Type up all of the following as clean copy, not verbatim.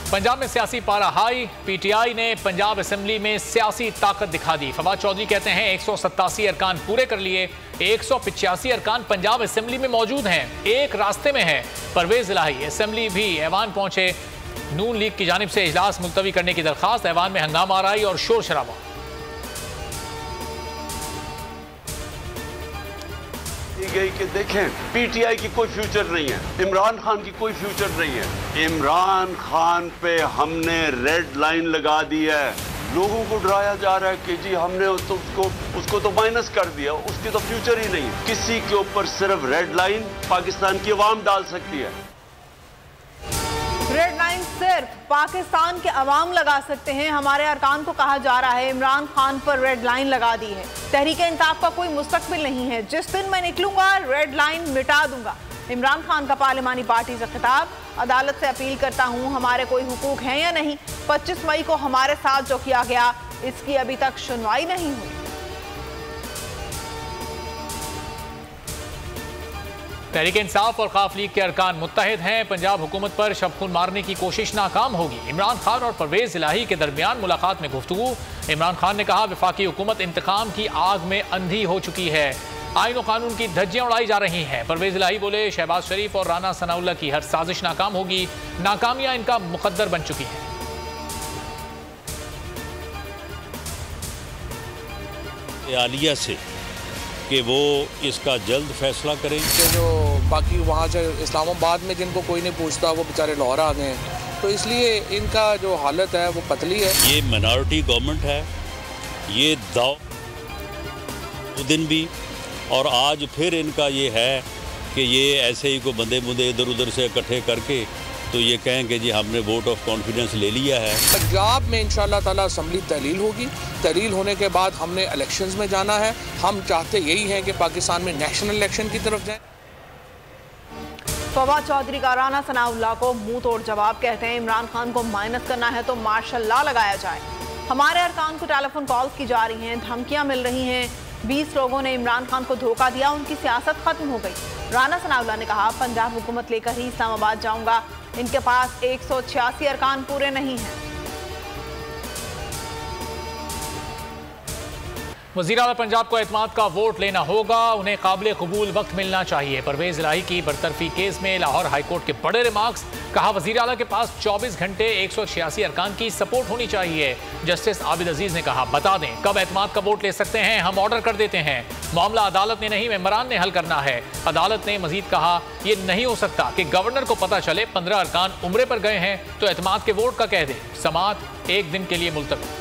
पंजाब में सियासी पारा हाई। पीटीआई ने पंजाब असेंबली में सियासी ताकत दिखा दी। फवाद चौधरी कहते हैं 187 अरकान पूरे कर लिए, 185 अरकान पंजाब असेंबली में मौजूद हैं, एक रास्ते में है। परवेज इलाही असेंबली भी ऐवान पहुंचे। नून लीग की जानिब से इजलास मुलतवी करने की दरखास्त। ऐवान में हंगामा आराई और शोर शराबा। गई कि देखें पीटीआई की कोई फ्यूचर नहीं है, इमरान खान की कोई फ्यूचर नहीं है। इमरान खान पे हमने रेड लाइन लगा दी है। लोगों को डराया जा रहा है कि जी हमने उसको तो माइनस कर दिया, उसकी तो फ्यूचर ही नहीं है। किसी के ऊपर सिर्फ रेड लाइन पाकिस्तान की अवाम डाल सकती है। रेड लाइन सिर्फ पाकिस्तान के अवाम लगा सकते हैं। हमारे अरकान को कहा जा रहा है इमरान खान पर रेड लाइन लगा दी है। तहरीक इंसाफ का कोई मुस्तकबिल नहीं है। जिस दिन मैं निकलूंगा रेड लाइन मिटा दूंगा। इमरान खान का पार्लिमानी पार्टी से खिताब। अदालत से अपील करता हूं, हमारे कोई हुकूक हैं या नहीं। 25 मई को हमारे साथ जो किया गया इसकी अभी तक सुनवाई नहीं हुई। तहरीक इंसाफ और खाफ लीग के अरकान मुत्तहिद हैं। पंजाब हुकूमत पर शबखून मारने की कोशिश नाकाम होगी। इमरान खान और परवेज इलाही के दरमियान मुलाकात में गुफ्तगू। इमरान खान ने कहा वफाकी हुकूमत इंतकाम की आग में अंधी हो चुकी है, आईन और कानून की धज्जियां उड़ाई जा रही हैं। परवेज इलाही बोले शहबाज शरीफ और राना सनाउल्लाह की हर साजिश नाकाम होगी, नाकामियां इनका मुकद्दर बन चुकी हैं। आलिया से कि वो इसका जल्द फैसला करें। जो बाकी वहाँ से इस्लामाबाद में जिनको कोई नहीं पूछता वो बेचारे लाहौर आ गए हैं, तो इसलिए इनका जो हालत है वो पतली है। ये मिनॉरिटी गवर्नमेंट है, ये दाव दिन भी और आज फिर इनका ये है कि ये ऐसे ही को बंदे बुंदे इधर उधर से इकट्ठे करके तो ये कहें कि जी हमने वोट ऑफ कॉन्फिडेंस ले लिया है। पंजाब में इंशाअल्लाह ताला असम्बली तहलील होगी। तहलील होने के बाद हमने इलेक्शंस में जाना है। हम चाहते यही हैं कि पाकिस्तान में नेशनल इलेक्शन की तरफ जाए। फवाद चौधरी का राना सनाउल्लाह को मुंह तोड़ जवाब। कहते हैं इमरान खान को माइनस करना है तो मार्शल लॉ लगाया जाए। हमारे अरकान को टेलीफोन कॉल्स की जा रही हैं, धमकियां मिल रही हैं। 20 लोगों ने इमरान खान को धोखा दिया, उनकी सियासत खत्म हो गई। राना सनाउल्लाह ने कहा पंजाब हुकूमत लेकर ही इस्लामाबाद जाऊंगा। इनके पास 186 अरकान पूरे नहीं हैं। वज़ीर आला पंजाब को एतमाद का वोट लेना होगा, उन्हें काबिल कबूल वक्त मिलना चाहिए। परवेज इलाही की बरतरफी केस में लाहौर हाईकोर्ट के बड़े रिमार्क्स। कहा वज़ीर आला के पास 24 घंटे 186 अरकान की सपोर्ट होनी चाहिए। जस्टिस आबिद अजीज ने कहा बता दें कब एतमाद का वोट ले सकते हैं, हम ऑर्डर कर देते हैं। मामला अदालत ने नहीं मेंबरान ने हल करना है। अदालत ने मजीद कहा यह नहीं हो सकता कि गवर्नर को पता चले 15 अरकान उम्रे पर गए हैं तो एतमाद के वोट का कह दे। समाअत 1 दिन के लिए मुलतवी।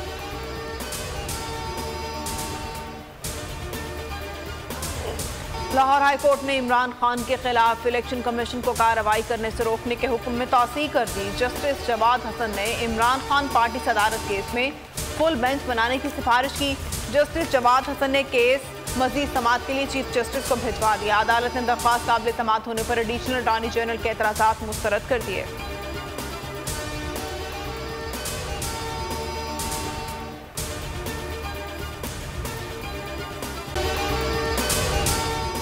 लाहौर हाईकोर्ट ने इमरान खान के खिलाफ इलेक्शन कमीशन को कार्रवाई करने से रोकने के हुक्म में तौसीह कर दी। जस्टिस जवाद हसन ने इमरान खान पार्टी सदारत केस में फुल बेंच बनाने की सिफारिश की। जस्टिस जवाद हसन ने केस मजीद समाअत के लिए चीफ जस्टिस को भिजवा दिया। अदालत ने दरख्वास्त काबिल समाअत होने पर एडिशनल अटॉर्नी जनरल के एतराज़ात मुस्तरद कर दिए।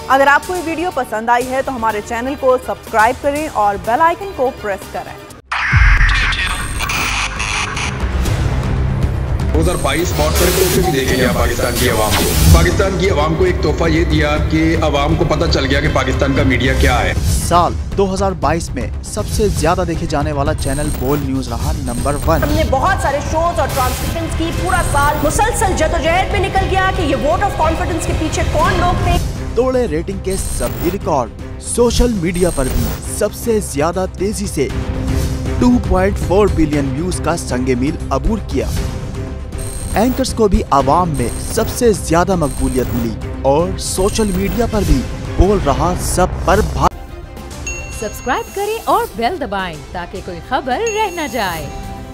अगर आपको ये वीडियो पसंद आई है तो हमारे चैनल को सब्सक्राइब करें और बेल आइकन को प्रेस करें। 2022 बहुत सारे तोहफे भी देखे गया पाकिस्तान की आवाम को। पाकिस्तान की आवाम को एक तोहफा ये दिया कि आवाम को पता चल गया कि पाकिस्तान का मीडिया क्या है। साल 2022 में सबसे ज्यादा देखे जाने वाला चैनल बोल न्यूज रहा नंबर 1। हमने बहुत सारे शोज और ट्रांसमिशंस की। पूरा साल मुसलसल जदोजहद में निकल गया कि ये वोट ऑफ कॉन्फिडेंस के पीछे कौन लोग थे। तोड़े रेटिंग के सभी रिकॉर्ड। सोशल मीडिया पर भी सबसे ज्यादा तेजी से 2.4 बिलियन व्यूज का संगे मील अबूर किया। एंकर्स को भी आवाम में सबसे ज्यादा मकबूलियत मिली और सोशल मीडिया पर भी बोल रहा सब पर सब्सक्राइब करें और बेल दबाएं ताकि कोई खबर रह न जाए।